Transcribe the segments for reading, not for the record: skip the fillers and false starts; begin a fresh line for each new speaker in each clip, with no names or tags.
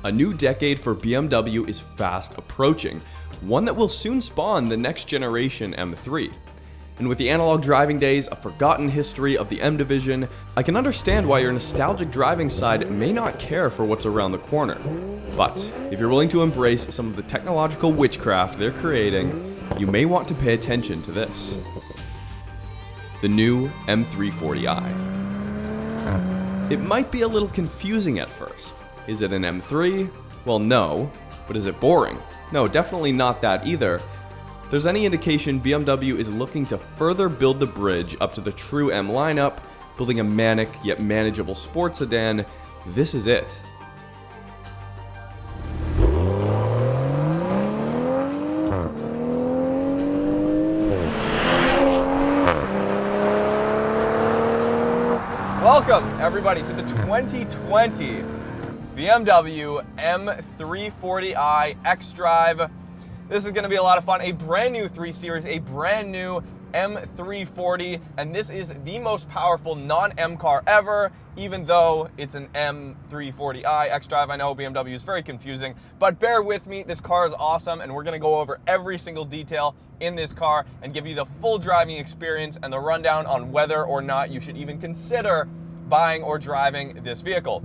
A new decade for BMW is fast approaching, one that will soon spawn the next generation M3. And with the analog driving days, a forgotten history of the M division, I can understand why your nostalgic driving side may not care for what's around the corner. But if you're willing to embrace some of the technological witchcraft they're creating, you may want to pay attention to this. The new M340i. It might be a little confusing at first. Is it an M3? Well, no. But is it boring? No, definitely not that either. If there's any indication, BMW is looking to further build the bridge up to the true M lineup, building a manic yet manageable sports sedan. This is it.
Welcome, everybody, to the 2020 BMW M340i xDrive. This is going to be a lot of fun. A brand new 3 Series, a brand new M340, and this is the most powerful non-M car ever, even though it's an M340i xDrive. I know BMW is very confusing, but bear with me. This car is awesome, and we're going to go over every single detail in this car and give you the full driving experience and the rundown on whether or not you should even consider buying or driving this vehicle.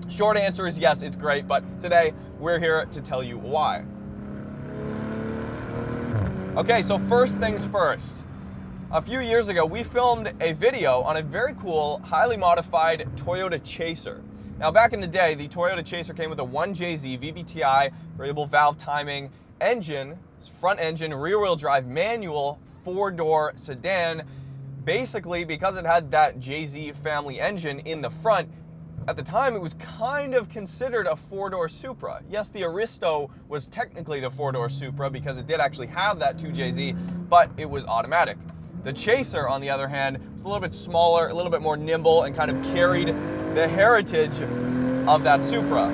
Short answer is yes, it's great, but today we're here to tell you why. Okay, so first things first. A few years ago, we filmed a video on a very cool, highly modified Toyota Chaser. Now, back in the day, the Toyota Chaser came with a 1JZ VVTi, variable valve timing engine, front engine, rear-wheel drive manual, 4-door sedan. Basically, because it had that JZ family engine in the front, at the time, it was kind of considered a 4-door Supra. Yes, the Aristo was technically the 4-door Supra because it did actually have that 2JZ, but it was automatic. The Chaser, on the other hand, was a little bit smaller, a little bit more nimble, and kind of carried the heritage of that Supra.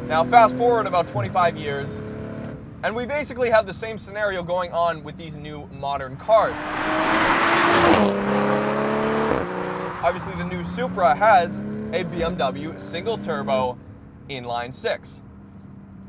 Now, fast forward about 25 years, and we basically have the same scenario going on with these new modern cars. Obviously, the new Supra has a BMW single-turbo inline 6.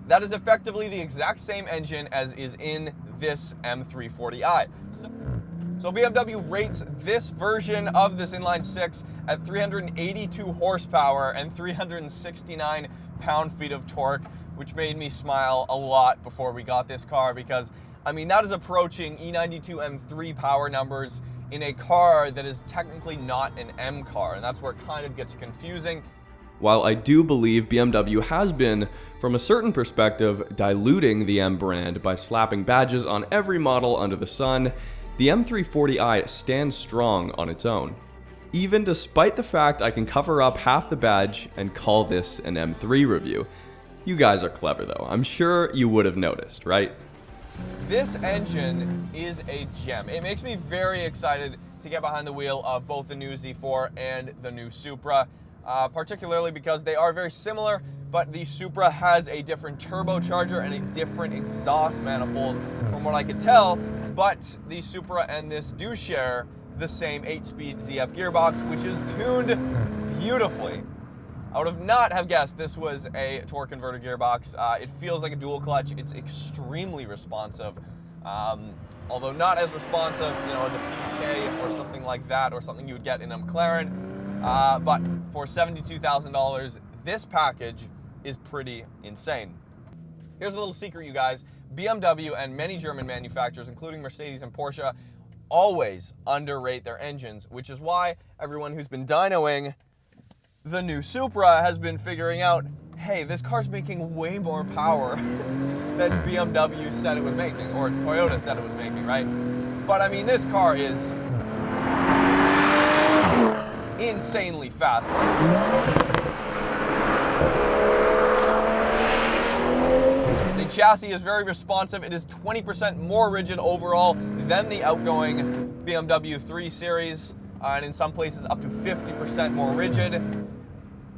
That is effectively the exact same engine as is in this M340i. So BMW rates this version of this inline 6 at 382 horsepower and 369 pound-feet of torque, which made me smile a lot before we got this car because, I mean, that is approaching E92 M3 power numbers in a car that is technically not an M car, and that's where it kind of gets confusing.
While I do believe BMW has been, from a certain perspective, diluting the M brand by slapping badges on every model under the sun, the M340i stands strong on its own. Even despite the fact I can cover up half the badge and call this an M3 review. You guys are clever though, I'm sure you would have noticed, right?
This engine is a gem. It makes me very excited to get behind the wheel of both the new Z4 and the new Supra, particularly because they are very similar, but the Supra has a different turbocharger and a different exhaust manifold from what I could tell, but the Supra and this do share the same 8-speed ZF gearbox, which is tuned beautifully. I would not have guessed this was a torque converter gearbox. It feels like a dual clutch. It's extremely responsive, although not as responsive, as a PK or something like that, or something you would get in a McLaren. But for $72,000, this package is pretty insane. Here's a little secret, you guys. BMW and many German manufacturers, including Mercedes and Porsche, always underrate their engines, which is why everyone who's been dynoing the new Supra has been figuring out, hey, this car's making way more power than BMW said it was making, or Toyota said it was making, right? But I mean, this car is insanely fast. The chassis is very responsive. It is 20% more rigid overall than the outgoing BMW 3 Series, and in some places up to 50% more rigid.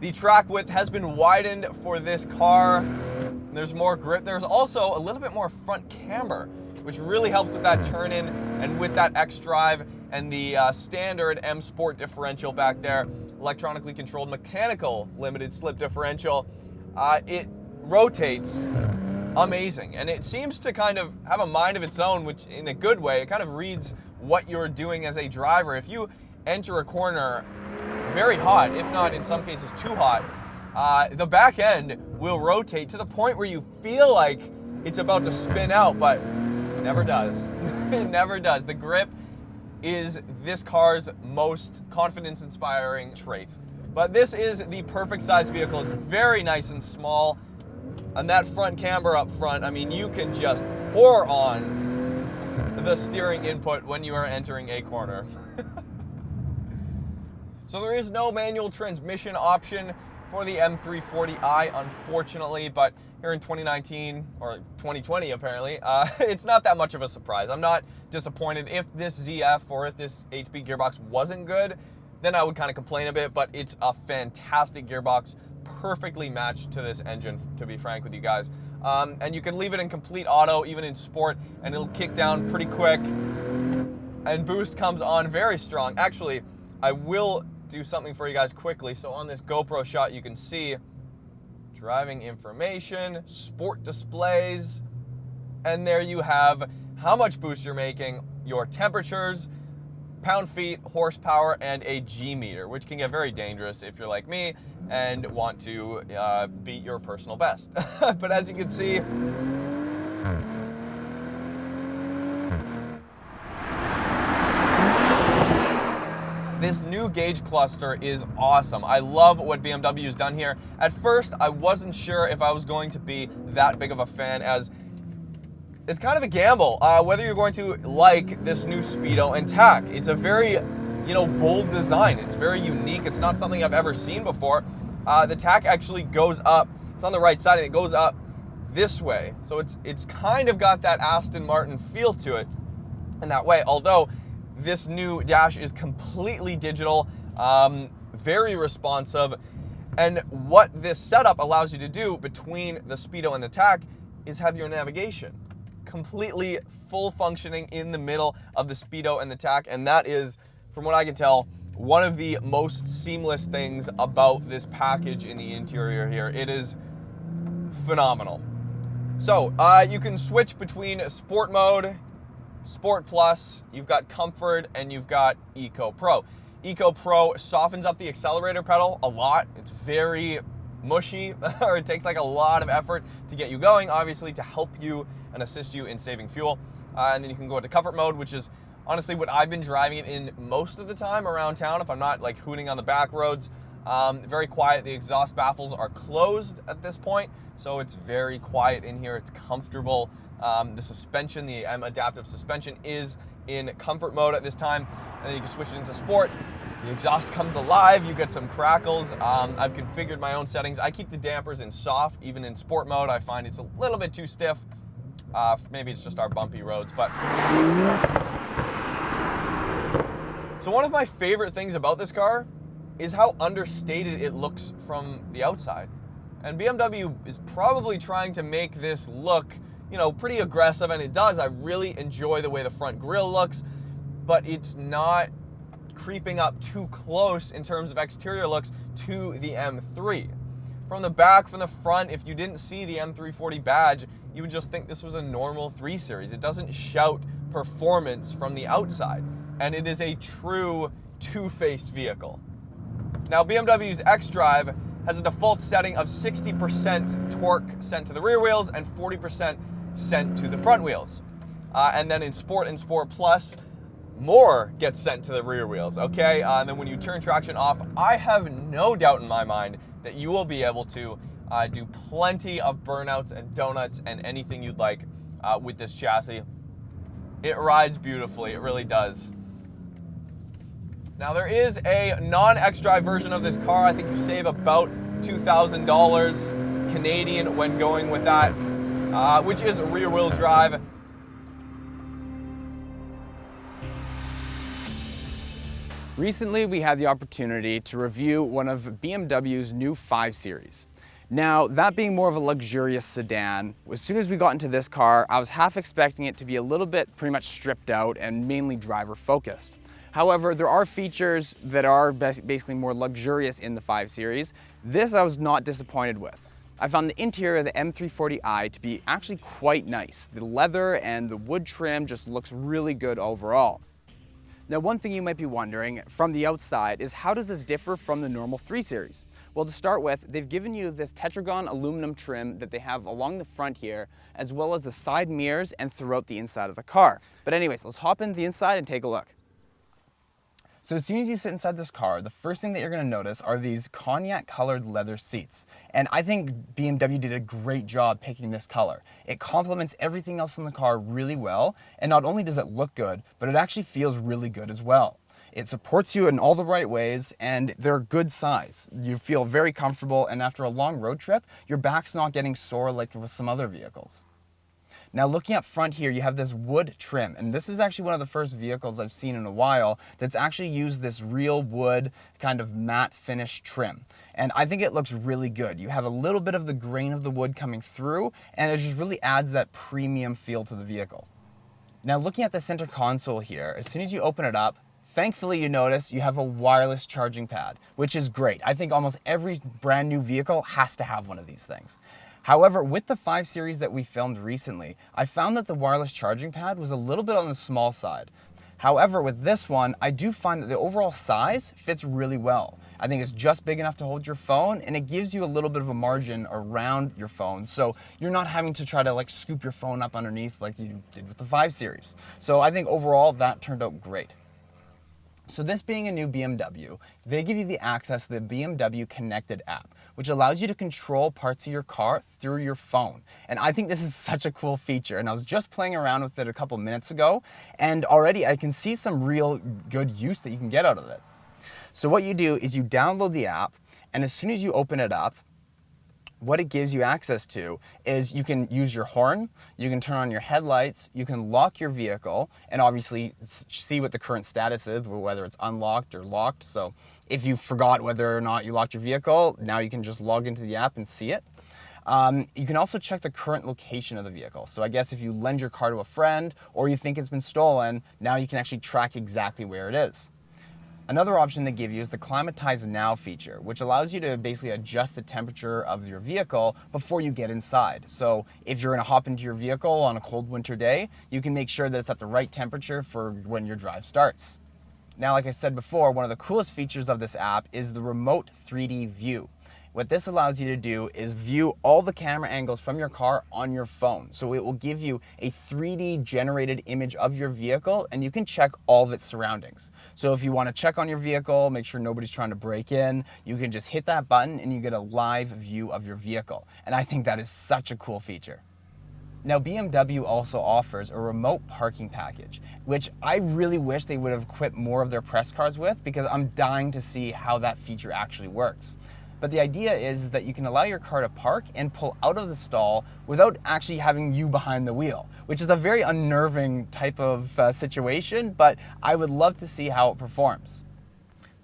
The track width has been widened for this car. There's more grip. There's also a little bit more front camber, which really helps with that turn-in and with that xDrive and the standard M Sport differential back there, electronically controlled mechanical limited slip differential. It rotates amazing, and it seems to kind of have a mind of its own, which in a good way, it kind of reads what you're doing as a driver. If you enter a corner very hot, if not in some cases too hot, the back end will rotate to the point where you feel like it's about to spin out, but it never does. It never does. The grip is this car's most confidence-inspiring trait. But this is the perfect size vehicle. It's very nice and small. And that front camber up front, I mean, you can just pour on the steering input when you are entering a corner. So there is no manual transmission option for the M340i, unfortunately, but here in 2019, or 2020 apparently, it's not that much of a surprise. I'm not disappointed. If this ZF or if this 8-speed gearbox wasn't good, then I would kind of complain a bit, but it's a fantastic gearbox, perfectly matched to this engine, to be frank with you guys. And you can leave it in complete auto, even in sport, and it'll kick down pretty quick. And boost comes on very strong. Actually, I will do something for you guys quickly. So on this GoPro shot, you can see driving information, sport displays, and there you have how much boost you're making, your temperatures, pound-feet, horsepower, and a G meter, which can get very dangerous if you're like me and want to beat your personal best. But as you can see, this new gauge cluster is awesome. I love what BMW has done here. At first, I wasn't sure if I was going to be that big of a fan, as it's kind of a gamble whether you're going to like this new Speedo and tach. It's a very, bold design. It's very unique. It's not something I've ever seen before. The tach actually goes up. It's on the right side, and it goes up this way. So it's kind of got that Aston Martin feel to it in that way. Although this new dash is completely digital, very responsive, and what this setup allows you to do between the Speedo and the tach is have your navigation completely full functioning in the middle of the Speedo and the tach, and that is, from what I can tell, one of the most seamless things about this package in the interior here. It is phenomenal. So you can switch between sport mode, Sport Plus, you've got Comfort, and you've got Eco Pro. Eco Pro softens up the accelerator pedal a lot. It's very mushy, or it takes like a lot of effort to get you going, obviously to help you and assist you in saving fuel. And then you can go into Comfort mode, which is honestly what I've been driving it in most of the time around town if I'm not like hooning on the back roads. Very quiet. The exhaust baffles are closed at this point, so it's very quiet in here. It's comfortable. The suspension, the M adaptive suspension, is in Comfort mode at this time, and then you can switch it into Sport. The exhaust comes alive, you get some crackles. I've configured my own settings. I keep the dampers in soft, even in Sport mode. I find it's a little bit too stiff. Maybe it's just our bumpy roads, but. So one of my favorite things about this car is how understated it looks from the outside. And BMW is probably trying to make this look, pretty aggressive, and it does. I really enjoy the way the front grille looks, but it's not creeping up too close in terms of exterior looks to the M3. From the back, from the front, if you didn't see the M340 badge, you would just think this was a normal 3 Series. It doesn't shout performance from the outside, and it is a true two-faced vehicle. Now, BMW's xDrive has a default setting of 60% torque sent to the rear wheels and 40% sent to the front wheels. And then in Sport and Sport Plus, more gets sent to the rear wheels, okay? And then when you turn traction off, I have no doubt in my mind that you will be able to do plenty of burnouts and donuts and anything you'd like with this chassis. It rides beautifully, it really does. Now there is a non-xDrive version of this car. I think you save about $2,000 Canadian when going with that, which is a rear-wheel drive.
Recently, we had the opportunity to review one of BMW's new 5 Series. Now, that being more of a luxurious sedan, as soon as we got into this car, I was half expecting it to be a little bit pretty much stripped out and mainly driver focused. However, there are features that are basically more luxurious in the 5 Series. This I was not disappointed with. I found the interior of the M340i to be actually quite nice. The leather and the wood trim just looks really good overall. Now, one thing you might be wondering from the outside is how does this differ from the normal 3 Series? Well, to start with, they've given you this tetragon aluminum trim that they have along the front here, as well as the side mirrors and throughout the inside of the car. But anyways, let's hop into the inside and take a look. So as soon as you sit inside this car, the first thing that you're gonna notice are these cognac colored leather seats. And I think BMW did a great job picking this color. It complements everything else in the car really well. And not only does it look good, but it actually feels really good as well. It supports you in all the right ways, and they're good size. You feel very comfortable, and after a long road trip, your back's not getting sore like with some other vehicles. Now, looking up front here, you have this wood trim, and this is actually one of the first vehicles I've seen in a while that's actually used this real wood kind of matte finish trim. And I think it looks really good. You have a little bit of the grain of the wood coming through, and it just really adds that premium feel to the vehicle. Now, looking at the center console here, as soon as you open it up, thankfully you notice you have a wireless charging pad, which is great. I think almost every brand new vehicle has to have one of these things. However, with the 5 Series that we filmed recently, I found that the wireless charging pad was a little bit on the small side. However, with this one, I do find that the overall size fits really well. I think it's just big enough to hold your phone, and it gives you a little bit of a margin around your phone, so you're not having to try to like scoop your phone up underneath like you did with the 5 Series. So I think overall that turned out great. So this being a new BMW, they give you the access to the BMW Connected App, which allows you to control parts of your car through your phone. And I think this is such a cool feature. And I was just playing around with it a couple minutes ago, and already I can see some real good use that you can get out of it. So what you do is you download the app, and as soon as you open it up, what it gives you access to is you can use your horn, you can turn on your headlights, you can lock your vehicle, and obviously see what the current status is, whether it's unlocked or locked. So if you forgot whether or not you locked your vehicle, now you can just log into the app and see it. You can also check the current location of the vehicle. So I guess if you lend your car to a friend or you think it's been stolen, now you can actually track exactly where it is. Another option they give you is the Climatize Now feature, which allows you to basically adjust the temperature of your vehicle before you get inside. So if you're gonna hop into your vehicle on a cold winter day, you can make sure that it's at the right temperature for when your drive starts. Now, like I said before, one of the coolest features of this app is the remote 3D view. What this allows you to do is view all the camera angles from your car on your phone. So it will give you a 3D generated image of your vehicle, and you can check all of its surroundings. So if you want to check on your vehicle, make sure nobody's trying to break in, you can just hit that button and you get a live view of your vehicle. And I think that is such a cool feature. Now, BMW also offers a remote parking package, which I really wish they would have equipped more of their press cars with, because I'm dying to see how that feature actually works. But the idea is that you can allow your car to park and pull out of the stall without actually having you behind the wheel, which is a very unnerving type of situation, but I would love to see how it performs.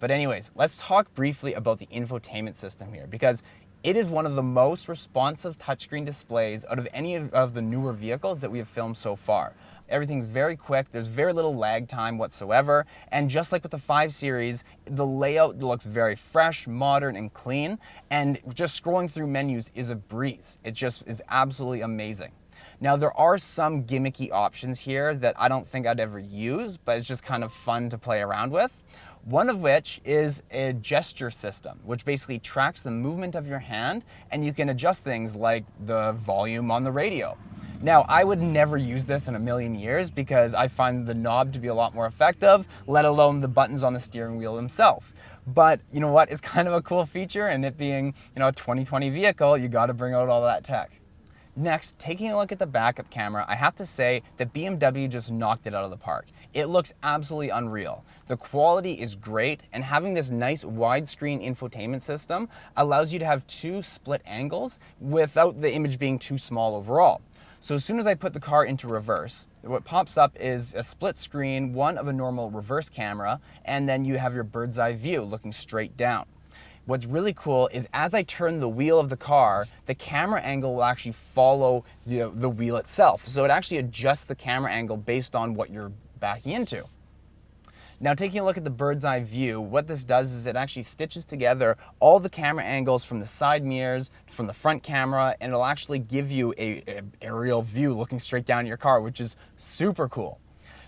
But anyways, let's talk briefly about the infotainment system here, because it is one of the most responsive touchscreen displays out of any of the newer vehicles that we have filmed so far. Everything's very quick, there's very little lag time whatsoever, and just like with the 5 Series, the layout looks very fresh, modern, and clean, and just scrolling through menus is a breeze. It just is absolutely amazing. Now, there are some gimmicky options here that I don't think I'd ever use, but it's just kind of fun to play around with. One of which is a gesture system, which basically tracks the movement of your hand, and you can adjust things like the volume on the radio. Now, I would never use this in a million years because I find the knob to be a lot more effective, let alone the buttons on the steering wheel themselves. But you know what? It's kind of a cool feature, and it being, a 2020 vehicle, you got to bring out all that tech. Next, taking a look at the backup camera, I have to say that BMW just knocked it out of the park. It looks absolutely unreal. The quality is great, and having this nice widescreen infotainment system allows you to have 2 split angles without the image being too small overall. So as soon as I put the car into reverse, what pops up is a split screen, one of a normal reverse camera, and then you have your bird's eye view looking straight down. What's really cool is as I turn the wheel of the car, the camera angle will actually follow the wheel itself. So it actually adjusts the camera angle based on what you're backing into. Now, taking a look at the bird's eye view, what this does is it actually stitches together all the camera angles from the side mirrors, from the front camera, and it'll actually give you a aerial view looking straight down at your car, which is super cool.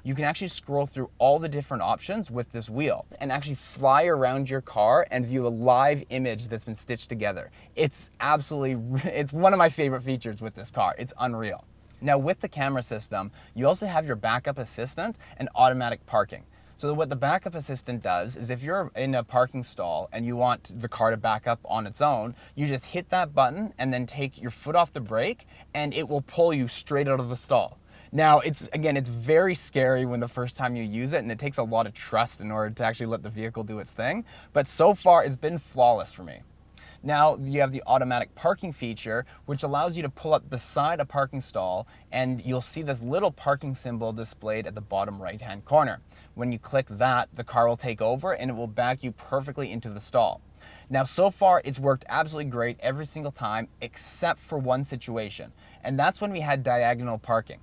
You can actually scroll through all the different options with this wheel and actually fly around your car and view a live image that's been stitched together. It's one of my favorite features with this car. It's unreal. Now, with the camera system, you also have your backup assistant and automatic parking. So what the backup assistant does is if you're in a parking stall and you want the car to back up on its own, you just hit that button and then take your foot off the brake and it will pull you straight out of the stall. Now, it's very scary when the first time you use it, and it takes a lot of trust in order to actually let the vehicle do its thing. But so far, it's been flawless for me. Now you have the automatic parking feature, which allows you to pull up beside a parking stall and you'll see this little parking symbol displayed at the bottom right-hand corner. When you click that, the car will take over and it will back you perfectly into the stall. Now, so far, it's worked absolutely great every single time, except for one situation, and that's when we had diagonal parking.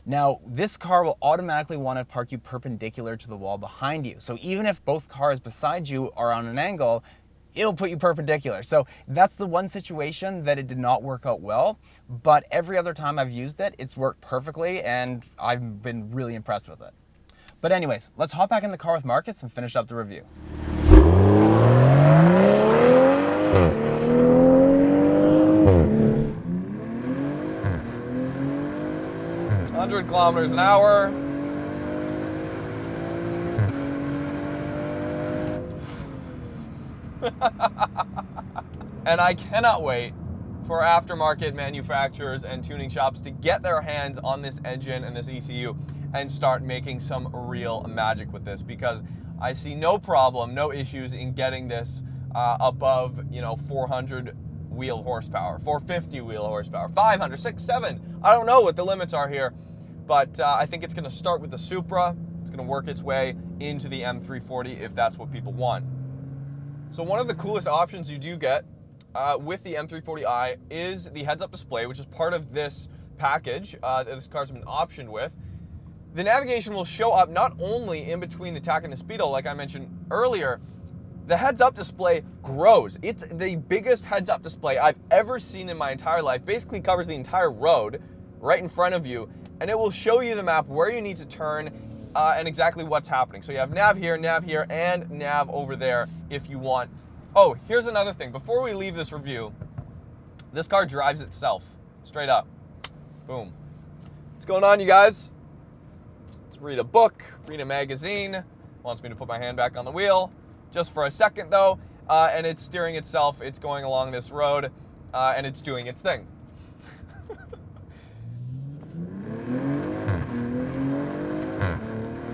Now, this car will automatically want to park you perpendicular to the wall behind you. So even if both cars beside you are on an angle, it'll put you perpendicular. So that's the one situation that it did not work out well, but every other time I've used it, it's worked perfectly and I've been really impressed with it. But anyways, let's hop back in the car with Marcus and finish up the review.
100 kilometers an hour. And I cannot wait for aftermarket manufacturers and tuning shops to get their hands on this engine and this ECU and start making some real magic with this, because I see no problem, no issues in getting this above, 400 wheel horsepower, 450 wheel horsepower, 500, 6, 7. I don't know what the limits are here, but I think it's going to start with the Supra. It's going to work its way into the M340 if that's what people want. So one of the coolest options you do get with the M340i is the heads-up display, which is part of this package that this car's been optioned with. The navigation will show up not only in between the tach and the speedo, like I mentioned earlier. The heads-up display grows. It's the biggest heads-up display I've ever seen in my entire life. Basically covers the entire road right in front of you, and it will show you the map, where you need to turn, and exactly what's happening. So you have nav here, and nav over there if you want. Oh, here's another thing. Before we leave this review, this car drives itself, straight up. Boom. What's going on, you guys? Let's read a book, read a magazine. Wants me to put my hand back on the wheel. Just for a second, though, and it's steering itself. It's going along this road, and it's doing its thing.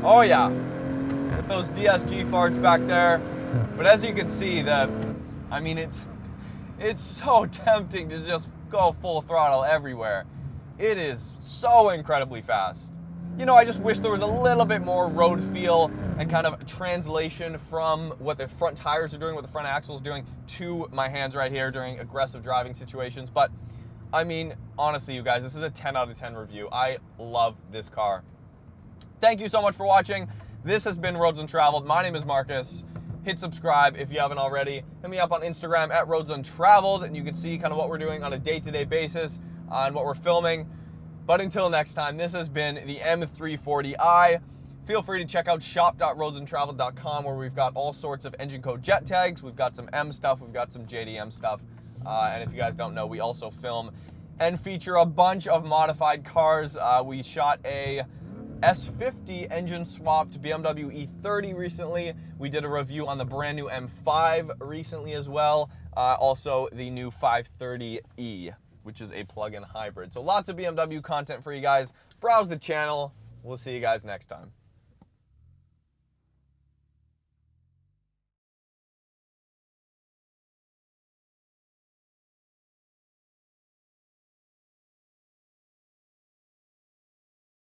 Oh yeah, with those DSG farts back there. But as you can see, it's so tempting to just go full throttle everywhere. It is so incredibly fast. I just wish there was a little bit more road feel and kind of translation from what the front tires are doing, what the front axle is doing, to my hands right here during aggressive driving situations. But honestly, you guys, this is a 10 out of 10 review. I love this car. Thank you so much for watching. This has been Roads Untraveled. My name is Marcus. Hit subscribe if you haven't already. Hit me up on Instagram at Roads Untraveled, and you can see kind of what we're doing on a day-to-day basis and what we're filming. But until next time, this has been the M340i. Feel free to check out shop.roadsuntraveled.com, where we've got all sorts of engine code jet tags. We've got some M stuff. We've got some JDM stuff. And if you guys don't know, we also film and feature a bunch of modified cars. We shot a S50 engine swapped BMW E30 recently. We did a review on the brand new M5 recently as well. Also the new 530e, which is a plug-in hybrid. So lots of BMW content for you guys. Browse the channel. We'll see you guys next time.